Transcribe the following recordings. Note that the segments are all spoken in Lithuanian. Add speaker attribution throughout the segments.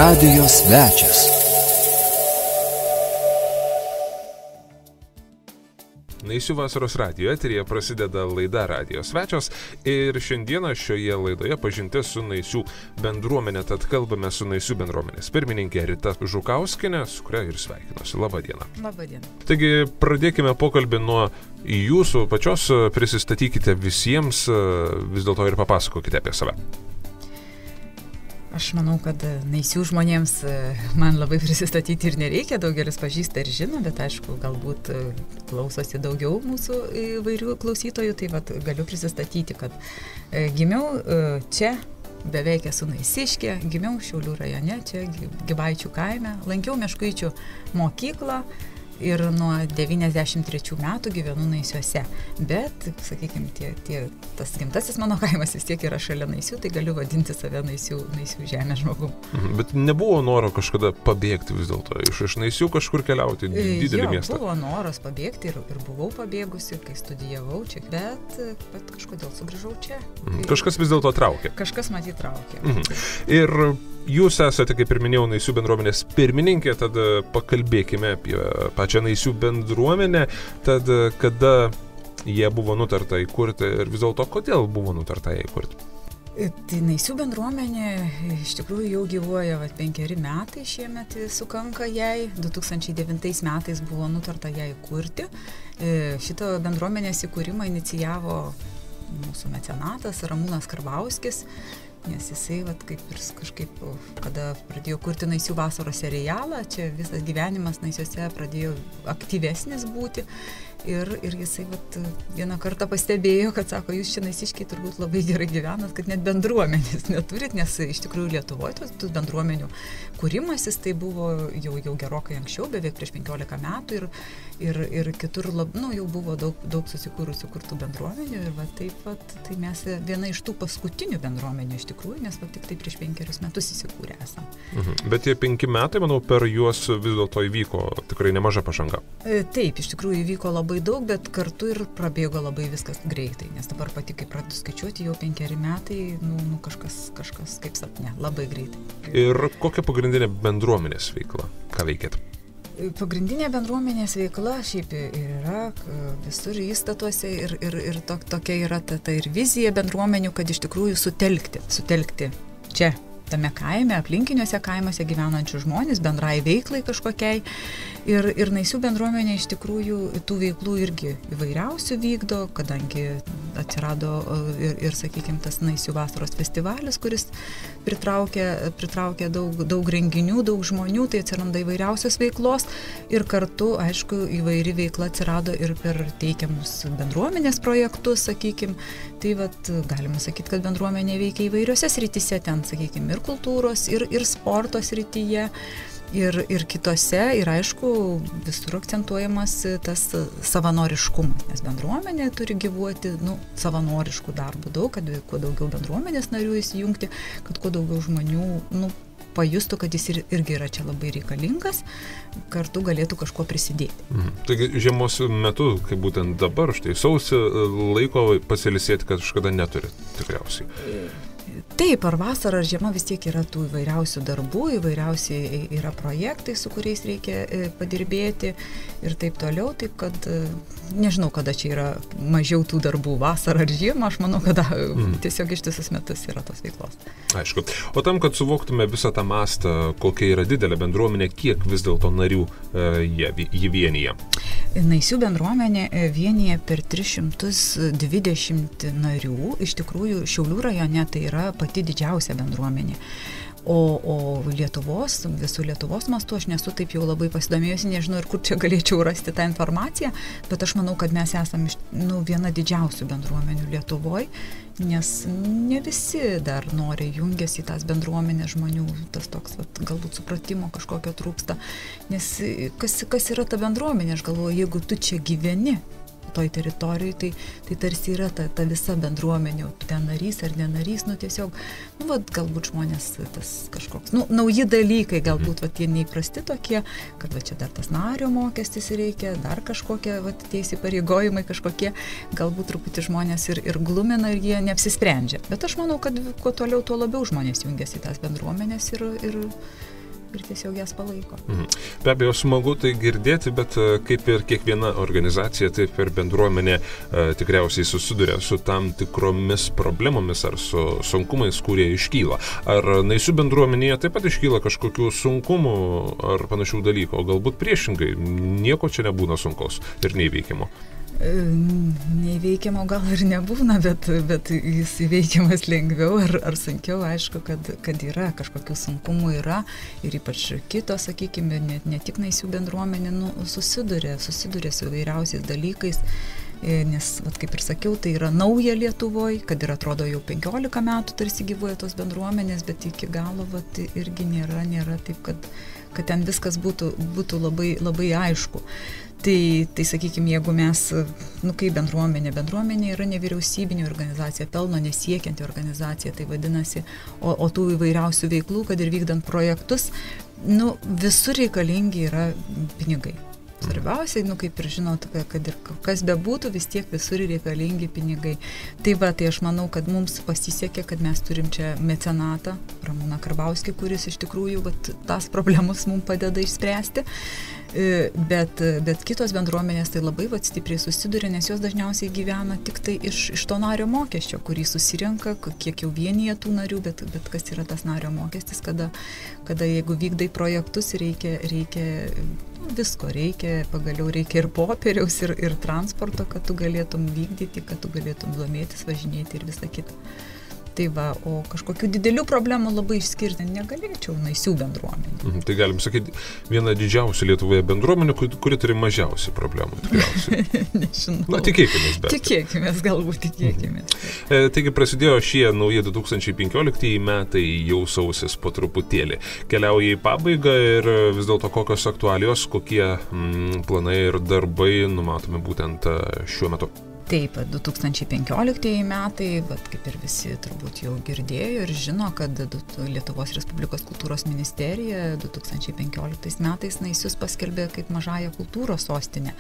Speaker 1: radijo svečias.
Speaker 2: Naisių vasaros radijo eteryje prasideda laida Radijo svečias ir šiandieną šioje laidoje pažintis su Naisių bendruomenė, tad kalbame su Naisių bendruomenės pirmininkė Rita Žukauskienė, su kuria ir sveikinuosi. Labą dieną.
Speaker 3: Labą dieną.
Speaker 2: Taigi pradėkime pokalbį nuo jūsų pačios, prisistatykite visiems, vis dėlto ir papasakokite apie save.
Speaker 3: Aš manau, kad Naisių žmonėms man labai prisistatyti ir nereikia, daugelis pažįsta ir žino, bet aišku, galbūt klausosi daugiau mūsų įvairių klausytojų, tai vat galiu prisistatyti, kad gimiau čia, beveik esu naisiškė, gimiau Šiaulių rajone, čia Gibaičių kaime, lankiau Meškuičių mokyklą ir nuo 93 metų gyvenu Naisiuose. Bet, sakykime, tas gimtasis mano kaimas vis tiek yra šalia Naisių, tai galiu vadinti save Naisių žemės žmogum.
Speaker 2: Bet nebuvo noro kažkada pabėgti vis dėlto, iš Naisių kažkur keliauti, didelį miestą?
Speaker 3: Buvo noras pabėgti ir buvau pabėgusi, kai studijavau čia, bet kažkodėl sugrįžau čia.
Speaker 2: Kažkas vis dėlto traukė?
Speaker 3: Kažkas matyt traukė.
Speaker 2: Ir jūs esate, kaip ir minėjau, Naisių bendruomenės pirmininkė, tad pakalbėkime apie pačią Naisių bendruomenę, tad kada jie buvo nutarta įkurti ir vis dėlto kodėl buvo nutarta įkurti?
Speaker 3: Tai Naisių bendruomenė iš tikrųjų jau gyvuoja 5 metai, šiemet sukanka jai, 2009 metais buvo nutarta ją įkurti. Šito bendruomenės įkūrimą inicijavo mūsų mecenatas Ramūnas Karbauskis, nes jisai, kažkaip, kada pradėjo kurti Naisių vasaros serialą, čia visas gyvenimas Naisiuose pradėjo aktyvesnis būti ir jisai vieną kartą pastebėjo, kad sako, jūs čia naisiškiai turbūt labai gerai gyvenat, kad net bendruomenės neturit, nes iš tikrųjų Lietuvoje tų bendruomenių kūrimasis tai buvo jau gerokai anksčiau, beveik prieš 15 metų ir kitur jau buvo daug susikūrusių kurtų bendruomenių ir tai mes viena iš tų paskutinių bendruomenių iš tikrųjų, nes tik tai prieš 5 metus įsikūrė esam.
Speaker 2: Bet tie 5 metai, manau, per juos vis dėlto įvyko tikrai nemaža pažanga.
Speaker 3: Taip, iš tikrųjų įvyko labai daug, bet kartu ir prabėgo labai viskas greitai, nes dabar pati, kai pradedu skaičiuoti, jau 5 metai, kažkas kaip sapne, labai greitai.
Speaker 2: Ir kokia pagrindinė bendruomenės veikla? Ką veikėt?
Speaker 3: Pagrindinė bendruomenės veikla šiaip yra visur įstatuose ir tokia yra ta ir vizija bendruomenių, kad iš tikrųjų sutelkti čia, tame kaime, aplinkiniuose kaimuose gyvenančių žmonės, bendrai veiklai kažkokiai. Ir Naisių bendruomenė iš tikrųjų tų veiklų irgi įvairiausių vykdo, kadangi atsirado ir sakykime, tas Naisių vasaros festivalis, kuris pritraukia daug renginių, daug žmonių, tai atsiranda įvairiausios veiklos ir kartu, aišku, įvairi veikla atsirado ir per teikiamus bendruomenės projektus, sakykime. Tai galima sakyti, kad bendruomenė veikia įvairiose srityse, ten, sakykime, ir kultūros, ir sporto srityje, ir kitose, ir aišku, visur akcentuojamas tas savanoriškumas, nes bendruomenė turi gyvuoti savanoriškų darbų daug, kad kuo daugiau bendruomenės narių įsijungti, kad kuo daugiau žmonių pajustų, kad jis irgi yra čia labai reikalingas, kartu galėtų kažkuo prisidėti.
Speaker 2: Taigi žiemos metu, kaip būtent dabar, štai sausį, laiko pasiilsėti, kad kažkada neturi tikriausiai.
Speaker 3: Taip, ar vasara, ar žiema vis tiek yra tų įvairiausių darbų, įvairiausiai yra projektai, su kuriais reikia padirbėti ir taip toliau, taip kad nežinau, kada čia yra mažiau tų darbų, vasara ar žiema, aš manau, kada tiesiog ištisus metus yra tos veiklos.
Speaker 2: Aišku. O tam, kad suvoktume visą tą mastą, kokia yra didelė bendruomenė, kiek vis dėlto narių jį vienyje?
Speaker 3: Naisių bendruomenė vienyje per 320 narių, iš tikrųjų Šiaulių rajone tai yra pati didžiausia bendruomenė. O visų Lietuvos mastu aš nesu taip jau labai pasidomėjusi, nežinau ir kur čia galėčiau rasti tą informaciją, bet aš manau, kad mes esame viena didžiausių bendruomenių Lietuvoje, nes ne visi dar nori jungiasi į tas bendruomenės žmonių, tas toks galbūt supratimo kažkokio trūksta, nes kas yra ta bendruomenė, aš galvoju, jeigu tu čia gyveni toj teritorijai, tai tarsi yra ta visa bendruomenė, ten narys ar nenarys, tiesiog, galbūt žmonės tas kažkoks, nauji dalykai, galbūt tie neįprasti tokie, kad čia dar tas nario mokestis reikia, dar kažkokie, tie įsipareigojimai kažkokie, galbūt truputį žmonės ir glumina ir jie neapsisprendžia. Bet aš manau, kad kuo toliau, tuo labiau žmonės jungiasi į tas bendruomenės ir tiesiog jas palaiko.
Speaker 2: Be abejo, smagu tai girdėti, bet kaip ir kiekviena organizacija, taip ir bendruomenė tikriausiai susiduria su tam tikromis problemomis ar su sunkumais, kurie iškyla. Ar Naisių bendruomenėje taip pat iškyla kažkokių sunkumų ar panašių dalykų, o galbūt priešingai, nieko čia nebūna sunkaus ir neįveikimo?
Speaker 3: Neįveikiamo gal ir nebūna, bet jis įveikiamas lengviau ar sunkiau, aišku, kad yra kažkokių sunkumų yra ir ypač kitos, sakykime, ne tik Naisių bendruomenė susiduria su įvairiausiais dalykais, nes, kaip ir sakiau, tai yra nauja Lietuvoje, kad ir atrodo jau 15 metų tarsi gyvuoja tos bendruomenės, bet iki galo irgi nėra taip, kad ten viskas būtų labai, labai aišku. Tai sakykime, jeigu mes, kaip bendruomenė yra nevyriausybinė organizacija, pelno nesiekianti organizacija, tai vadinasi, o tų įvairiausių veiklų, kad ir vykdant projektus, visur reikalingi yra pinigai. Svarbiausiai, kaip ir žinot, kad ir kas bebūtų, vis tiek visur reikalingi pinigai. Tai aš manau, kad mums pasisekė, kad mes turim čia mecenatą, Ramūną Karbauskį, kuris iš tikrųjų tas problemus mums padeda išspręsti. Bet kitos bendruomenės tai labai stipriai susiduria, nes jos dažniausiai gyvena tik tai iš to nario mokesčio, kurį susirenka, kiek jau vienyje tų narių, bet kas yra tas nario mokestis, kada jeigu vykdai projektus, reikia visko, pagaliau reikia ir popieriaus, ir transporto, kad tu galėtum vykdyti, kad tu galėtum domėtis, važinėti ir visą kitą. Tai o kažkokių didelių problemų labai išskirti negalėčiau Naisių bendruomenė.
Speaker 2: Tai galim sakyti, viena didžiausia Lietuvoje bendruomenė, kuri turi mažiausiai problemų, tikriausiai.
Speaker 3: Nežinau.
Speaker 2: Tikėkimės, bet.
Speaker 3: Tikėkimės, galbūt tikėkimės.
Speaker 2: Taigi prasidėjo šie nauji 2015 metai, jau sausis po truputėlį. Keliauja į pabaigą ir vis dėlto kokios aktualijos, kokie planai ir darbai numatomi būtent šiuo metu.
Speaker 3: Taip, 2015 metai, kaip ir visi turbūt jau girdėjo ir žino, kad Lietuvos Respublikos kultūros ministerija 2015 metais Naisius paskelbė kaip mažąją kultūros sostinę.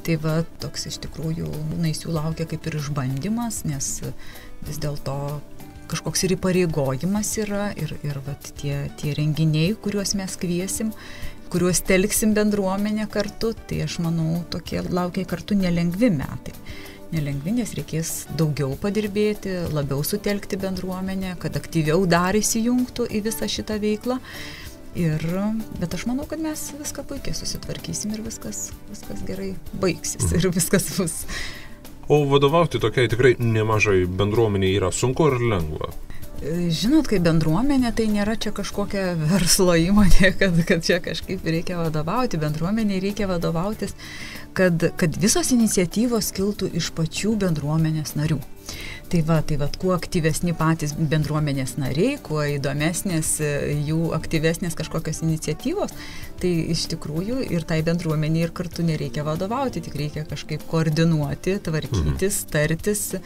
Speaker 3: Tai toks iš tikrųjų Naisių laukia kaip ir išbandymas, nes vis dėlto kažkoks ir įpareigojimas yra ir tie renginiai, kuriuos mes kviesim, kuriuos telksim bendruomenę kartu, tai aš manau, tokie laukia kartu nelengvi metai. Nelengvi, nes reikės daugiau padirbėti, labiau sutelkti bendruomenę, kad aktyviau dar įsijungtų į visą šitą veiklą. Bet aš manau, kad mes viską puikiai susitvarkysim ir viskas gerai baigsis ir viskas bus.
Speaker 2: O vadovauti tokiai tikrai nemažai bendruomeniai yra sunku ar lengva?
Speaker 3: Žinot, kaip bendruomenė, tai nėra čia kažkokia verslo įmonė, kad čia kažkaip reikia vadovauti. Bendruomeniai reikia vadovautis, kad visos iniciatyvos kiltų iš pačių bendruomenės narių. Tai kuo aktyvesni patys bendruomenės nariai, kuo įdomesnės jų aktyvesnės kažkokios iniciatyvos, tai iš tikrųjų ir tai bendruomeniai ir kartu nereikia vadovauti, tik reikia kažkaip koordinuoti, tvarkytis, tartis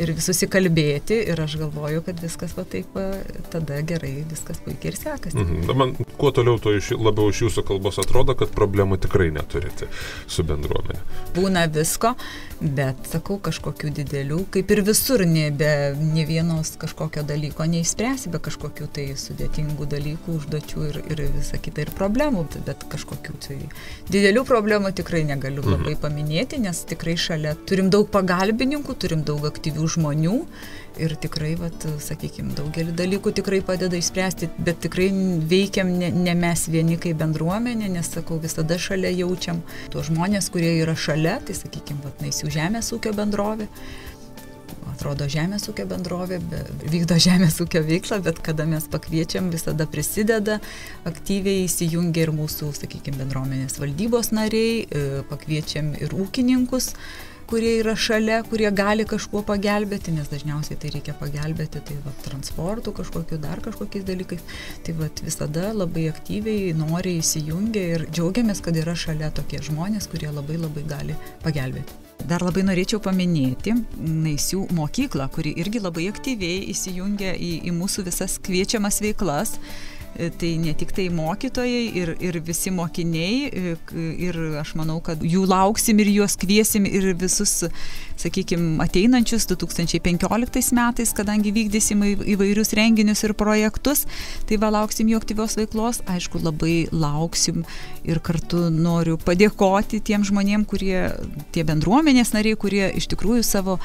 Speaker 3: ir susikalbėti ir aš galvoju, kad viskas tada gerai, viskas puikiai ir sekasi.
Speaker 2: Man kuo toliau, to labiau iš jūsų kalbos atrodo, kad problemų tikrai neturite su bendruomenė.
Speaker 3: Būna visko, bet sakau, kažkokių didelių, kaip ir visur, ne vienos kažkokio dalyko neišspręsi, be kažkokių tai sudėtingų dalykų, užduočių ir visą kitą ir problemų, bet kažkokių tai didelių problemų tikrai negaliu labai paminėti, nes tikrai šalia turim daug pagalbininkų, turim daug aktyvių žmonių ir tikrai, sakykime, daugelį dalykų tikrai padeda išspręsti, bet tikrai veikiam ne mes vieni kaip bendruomenė, nes, sakau, visada šalia jaučiam tuos žmonės, kurie yra šalia, tai, sakykime, Naisių žemės ūkio bendrovė. Atrodo, žemės ūkio bendrovė, vykdo žemės ūkio veiklą, bet kada mes pakviečiam, visada prisideda, aktyviai įsijungia ir mūsų, sakykime, bendruomenės valdybos nariai, pakviečiam ir ūkininkus, kurie yra šalia, kurie gali kažkuo pagelbėti, nes dažniausiai tai reikia pagelbėti, tai transportu kažkokiu, dar kažkokiais dalykais. Tai visada labai aktyviai noriai įsijungia ir džiaugiamės, kad yra šalia tokie žmonės, kurie labai labai gali pagelbėti. Dar labai norėčiau paminėti Naisių mokyklą, kuri irgi labai aktyviai įsijungia į mūsų visas kviečiamas veiklas. Tai ne tik tai mokytojai ir visi mokiniai, ir aš manau, kad jų lauksim ir juos kviesim ir visus, sakykime, ateinančius 2015 metais, kadangi vykdysim įvairius renginius ir projektus, tai va lauksim jų aktyvios veiklos. Aišku, labai lauksim ir kartu noriu padėkoti tiem žmonėm, tie bendruomenės nariai, kurie iš tikrųjų savo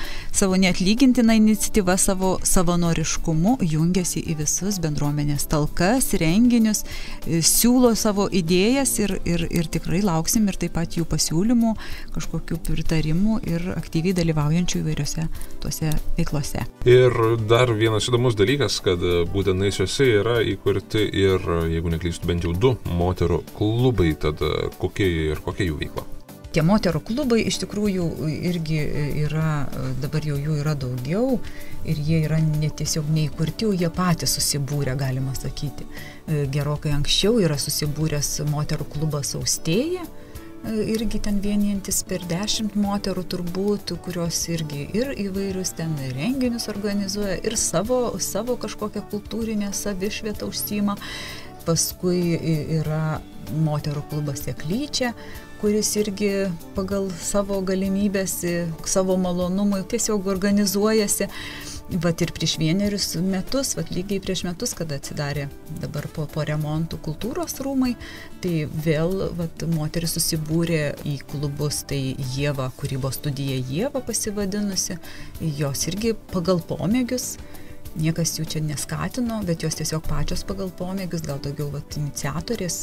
Speaker 3: neatlygintiną iniciatyvą, savo savanoriškumu jungiasi į visus bendruomenės talkas, renginius, siūlo savo idėjas ir tikrai lauksim ir taip pat jų pasiūlymų, kažkokių pritarimų ir aktyviai dalyvaujančių įvairiose tuose veiklose.
Speaker 2: Ir dar vienas įdomus dalykas, kad būtent Naisiuose yra įkurti ir, jeigu neklystu, bent jau 2 moterų klubai, tad kokia jų veikla?
Speaker 3: Tie moterų klubai iš tikrųjų irgi yra, dabar jau jų yra daugiau ir jie yra tiesiog neįkurti, jie patys susibūrė, galima sakyti. Gerokai anksčiau yra susibūręs moterų klubas Austėja, irgi ten vienijantis per 10 moterų turbūt, kurios irgi ir įvairius ten renginius organizuoja ir savo kažkokią kultūrinę savišvietą užsiima. Paskui yra moterų klubas Seklyčia, kuris irgi pagal savo galimybės, savo malonumui tiesiog organizuojasi. Vat ir prieš 1 metus, lygiai prieš metus, kada atsidarė dabar po remontų kultūros rūmai, tai vėl moteris susibūrė į klubus, tai Ieva, kūrybos studija Ieva pasivadinusi, jos irgi pagal pomėgius. Niekas jų čia neskatino, bet jos tiesiog pačios pagal pomėgius, gal daugiau iniciatorės,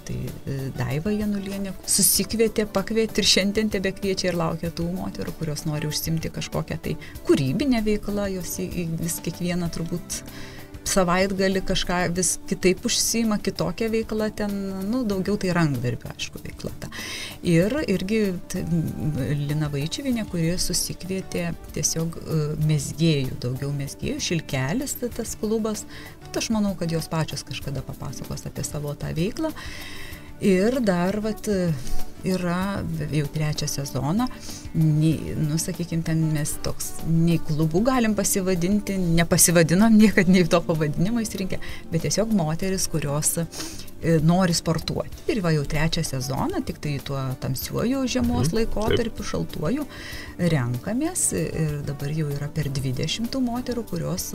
Speaker 3: tai Daiva Janulienė pakvietė ir šiandien tebekviečia ir laukia tų moterų, kurios nori užsimti kažkokią tai kūrybinę veiklą, jos vis kiekvieną turbūt savaitgalį kažką vis kitaip užsiima, kitokią veiklą ten, daugiau tai rankdarbio, aišku, veikla ta. Ir irgi Lina Vaičiuvienė, kuri susikvietė tiesiog mezgėjų, daugiau mezgėjų, Šilkelis tas klubas, bet aš manau, kad jos pačios kažkada papasakos apie savo tą veiklą. Ir dar yra jau 3 sezoną, sakykime, ten mes toks nei klubų galim pasivadinti, nepasivadinom niekad nei to pavadinimo įsirinkę, bet tiesiog moteris, kurios nori sportuoti. Ir jau 3 sezoną, tik tai tuo tamsiuoju žiemos laikotarpiu, šaltuoju, renkamės ir dabar jau yra per 20 moterų, kurios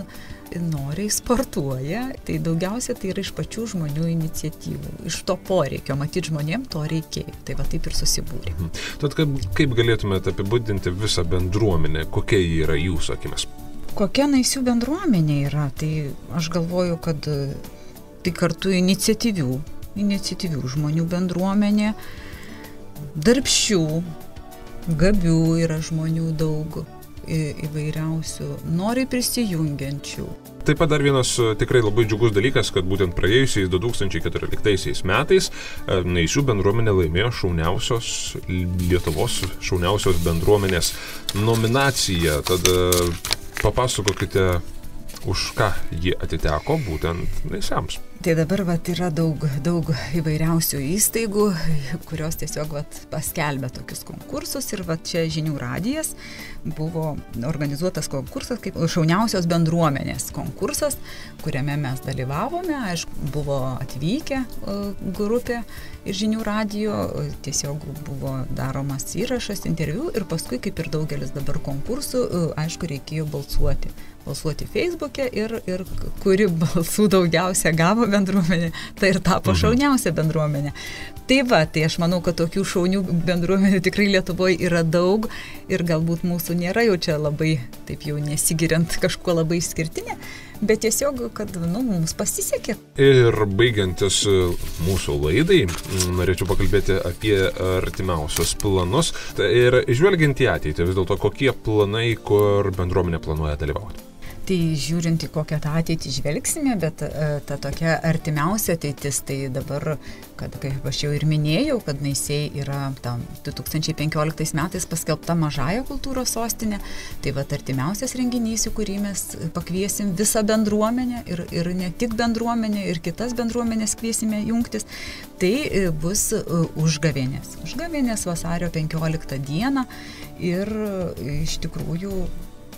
Speaker 3: noriai sportuoja. Tai daugiausia tai yra iš pačių žmonių iniciatyvų, iš to poreikio, matyti žmonėm to reikėjo. Tai va taip ir susibūrė.
Speaker 2: Tad kaip galėtumėte apibūdinti visą bendruomenę, kokia ji yra jūsų akimis?
Speaker 3: Kokia Naisių bendruomenė yra, tai aš galvoju, kad tai kartu iniciatyvių žmonių bendruomenė, darbščių, gabių yra žmonių daug, įvairiausių, noriai prisijungiančių.
Speaker 2: Taip pat dar vienas tikrai labai džiugus dalykas, kad būtent praėjusiais 2014 metais Naisių bendruomenė laimėjo Lietuvos šauniausios bendruomenės nominaciją. Tad papasakokite, už ką ji atiteko būtent Naisiams.
Speaker 3: Tai dabar yra daug įvairiausių įstaigų, kurios tiesiog paskelbė tokius konkursus ir čia Žinių radijas buvo organizuotas konkursas kaip šauniausios bendruomenės konkursas, kuriame mes dalyvavome. Aišku, buvo atvykę grupė iš Žinių radijo, tiesiog buvo daromas įrašas, interviu ir paskui, kaip ir daugelis dabar konkursų, aišku, reikėjo balsuoti Facebook'e ir kuri balsų daugiausia gavo bendruomenė, tai ir tapo šauniausia bendruomenė. Tai aš manau, kad tokių šaunių bendruomenių tikrai Lietuvoje yra daug ir galbūt mūsų nėra jau čia labai, taip jau nesigiriant kažkuo labai išskirtinė, bet tiesiog, kad mums pasisekė.
Speaker 2: Ir baigiantis mūsų laidai, norėčiau pakalbėti apie artimiausius planus ir žvelgiant į ateitį, vis dėlto kokie planai, kur bendruomenė planuoja dalyvauti.
Speaker 3: Tai žiūrint į kokią tą ateitį žvelgsime, bet ta tokia artimiausia ateitis, tai dabar, kad kaip aš jau ir minėjau, kad Naisiai yra 2015 metais paskelbta mažąja kultūros sostinė, tai artimiausias renginys, į kurį mes pakviesim visą bendruomenę ir ne tik bendruomenę, ir kitas bendruomenės kviesime jungtis, tai bus užgavėnės. Užgavėnės vasario 15 dieną ir iš tikrųjų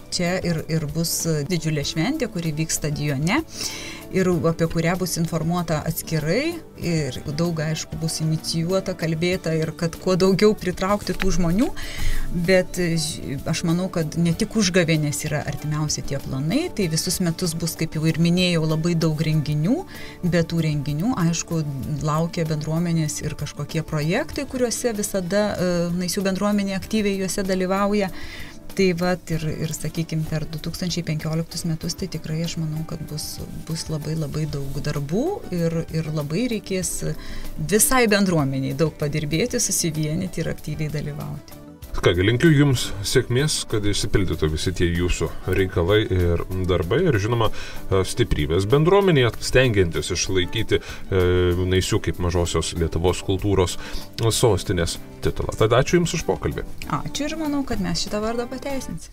Speaker 3: čia ir bus didžiulė šventė, kuri vyks stadione. ir apie kurią bus informuota atskirai ir daug, aišku, bus inicijuota, kalbėta ir kad kuo daugiau pritraukti tų žmonių, bet aš manau, kad ne tik užgavėnės yra artimiausi tie planai, tai visus metus bus, kaip jau ir minėjau, labai daug renginių, bet tų renginių, aišku, laukia bendruomenės ir kažkokie projektai, kuriuose visada Naisių bendruomenė aktyviai juose dalyvauja. Tai vat ir sakykime, per 2015 metus, tai tikrai aš manau, kad bus labai labai daug darbų ir labai reikės visai bendruomeniai daug padirbėti, susivienyti ir aktyviai dalyvauti.
Speaker 2: Kągi, linkiu Jums sėkmės, kad išsipildytų visi tie Jūsų reikalai ir darbai ir, žinoma, stiprybės bendruomenėje, stengiantis išlaikyti Naisių kaip mažosios Lietuvos kultūros sostinės titulą. Tada ačiū Jums už pokalbį.
Speaker 3: Ačiū ir manau, kad mes šitą vardą pateisinsim.